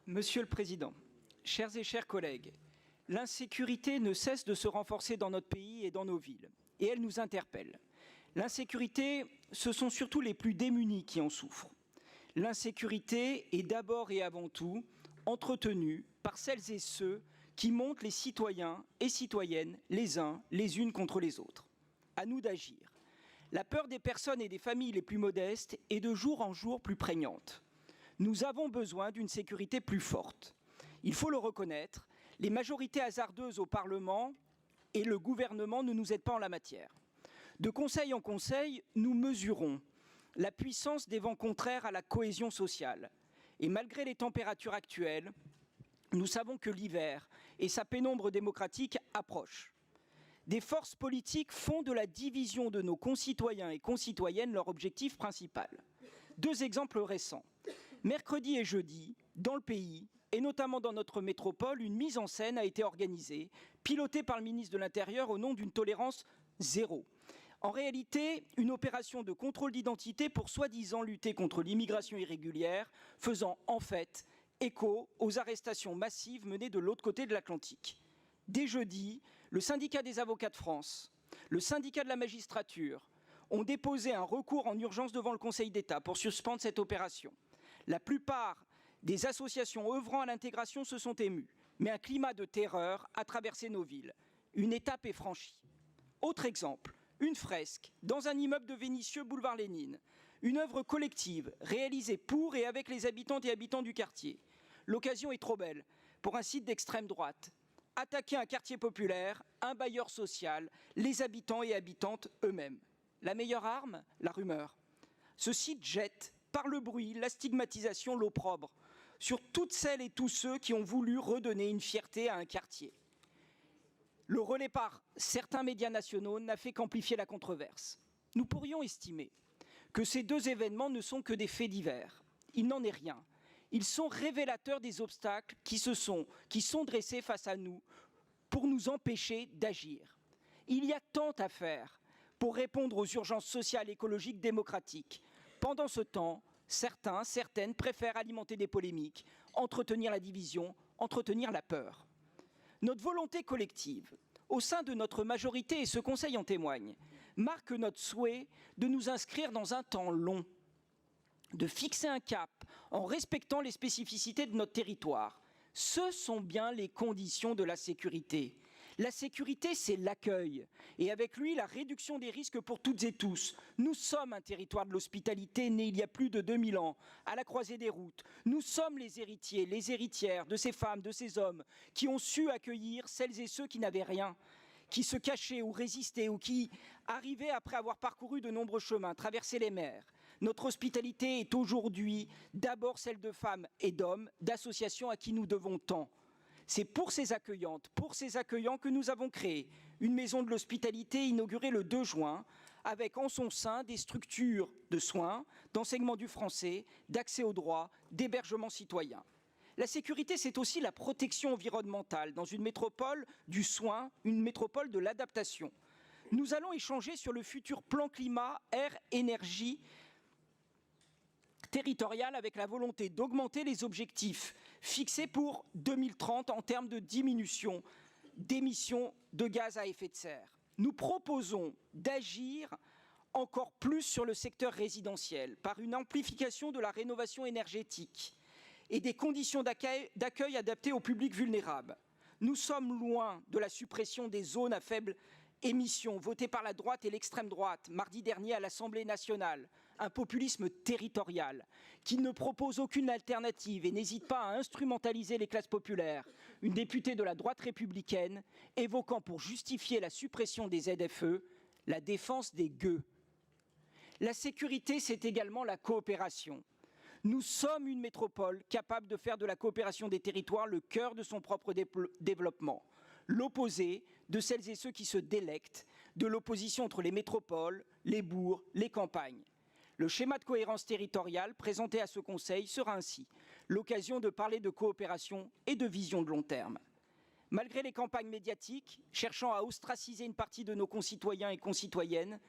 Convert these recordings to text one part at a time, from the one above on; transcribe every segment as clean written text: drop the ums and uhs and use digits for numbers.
Monsieur le Président, chers et chers collègues, l'insécurité ne cesse de se renforcer dans notre pays et dans nos villes, et elle nous interpelle. L'insécurité, ce sont surtout les plus démunis qui en souffrent. L'insécurité est d'abord et avant tout entretenue par celles et ceux qui montent les citoyens et citoyennes les uns les unes contre les autres. À nous d'agir. La peur des personnes et des familles les plus modestes est de jour en jour plus prégnante. Nous avons besoin d'une sécurité plus forte. Il faut le reconnaître, les majorités hasardeuses au Parlement et le gouvernement ne nous aident pas en la matière. De conseil en conseil, nous mesurons la puissance des vents contraires à la cohésion sociale. Et malgré les températures actuelles, nous savons que l'hiver et sa pénombre démocratique approchent. Des forces politiques font de la division de nos concitoyens et concitoyennes leur objectif principal. Deux exemples récents. Mercredi et jeudi, dans le pays, et notamment dans notre métropole, une mise en scène a été organisée, pilotée par le ministre de l'Intérieur au nom d'une tolérance zéro. En réalité, une opération de contrôle d'identité pour soi-disant lutter contre l'immigration irrégulière, faisant en fait écho aux arrestations massives menées de l'autre côté de l'Atlantique. Dès jeudi, le syndicat des avocats de France, le syndicat de la magistrature ont déposé un recours en urgence devant le Conseil d'État pour suspendre cette opération. La plupart des associations œuvrant à l'intégration se sont émues, mais un climat de terreur a traversé nos villes. Une étape est franchie. Autre exemple, une fresque dans un immeuble de Vénissieux, boulevard Lénine. Une œuvre collective réalisée pour et avec les habitantes et habitants du quartier. L'occasion est trop belle pour un site d'extrême droite. Attaquer un quartier populaire, un bailleur social, les habitants et habitantes eux-mêmes. La meilleure arme, la rumeur. Ce site jette, par le bruit, la stigmatisation, l'opprobre, sur toutes celles et tous ceux qui ont voulu redonner une fierté à un quartier. Le relais par certains médias nationaux n'a fait qu'amplifier la controverse. Nous pourrions estimer que ces deux événements ne sont que des faits divers. Il n'en est rien. Ils sont révélateurs des obstacles qui sont dressés face à nous pour nous empêcher d'agir. Il y a tant à faire pour répondre aux urgences sociales, écologiques, démocratiques. Pendant ce temps, certains, certaines préfèrent alimenter des polémiques, entretenir la division, entretenir la peur. Notre volonté collective, au sein de notre majorité, et ce Conseil en témoigne, marque notre souhait de nous inscrire dans un temps long, de fixer un cap en respectant les spécificités de notre territoire. Ce sont bien les conditions de la sécurité. La sécurité, c'est l'accueil, et avec lui, la réduction des risques pour toutes et tous. Nous sommes un territoire de l'hospitalité né il y a plus de 2000 ans, à la croisée des routes. Nous sommes les héritiers, les héritières de ces femmes, de ces hommes qui ont su accueillir celles et ceux qui n'avaient rien, qui se cachaient ou résistaient ou qui arrivaient après avoir parcouru de nombreux chemins, traversé les mers. Notre hospitalité est aujourd'hui d'abord celle de femmes et d'hommes, d'associations à qui nous devons tant. C'est pour ces accueillantes, pour ces accueillants que nous avons créé une maison de l'hospitalité inaugurée le 2 juin, avec en son sein des structures de soins, d'enseignement du français, d'accès aux droits, d'hébergement citoyen. La sécurité, c'est aussi la protection environnementale dans une métropole du soin, une métropole de l'adaptation. Nous allons échanger sur le futur plan climat, air, énergie territoriale avec la volonté d'augmenter les objectifs fixés pour 2030 en termes de diminution d'émissions de gaz à effet de serre. Nous proposons d'agir encore plus sur le secteur résidentiel par une amplification de la rénovation énergétique et des conditions d'accueil adaptées aux publics vulnérables. Nous sommes loin de la suppression des zones à faible émission votée par la droite et l'extrême droite mardi dernier à l'Assemblée nationale, un populisme territorial qui ne propose aucune alternative et n'hésite pas à instrumentaliser les classes populaires. Une députée de la droite républicaine évoquant pour justifier la suppression des ZFE la défense des gueux. La sécurité, c'est également la coopération. Nous sommes une métropole capable de faire de la coopération des territoires le cœur de son propre développement. L'opposé de celles et ceux qui se délectent de l'opposition entre les métropoles, les bourgs, les campagnes. Le schéma de cohérence territoriale présenté à ce Conseil sera ainsi l'occasion de parler de coopération et de vision de long terme. Malgré les campagnes médiatiques cherchant à ostraciser une partie de nos concitoyens et concitoyennes,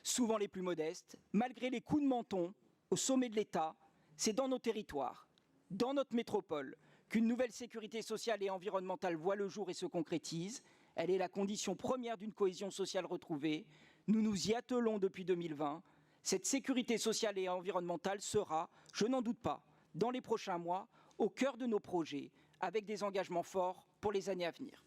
souvent les plus modestes, malgré les coups de menton au sommet de l'État, c'est dans nos territoires, dans notre métropole, qu'une nouvelle sécurité sociale et environnementale voit le jour et se concrétise. Elle est la condition première d'une cohésion sociale retrouvée. Nous nous y attelons depuis 2020. Cette sécurité sociale et environnementale sera, je n'en doute pas, dans les prochains mois, au cœur de nos projets, avec des engagements forts pour les années à venir.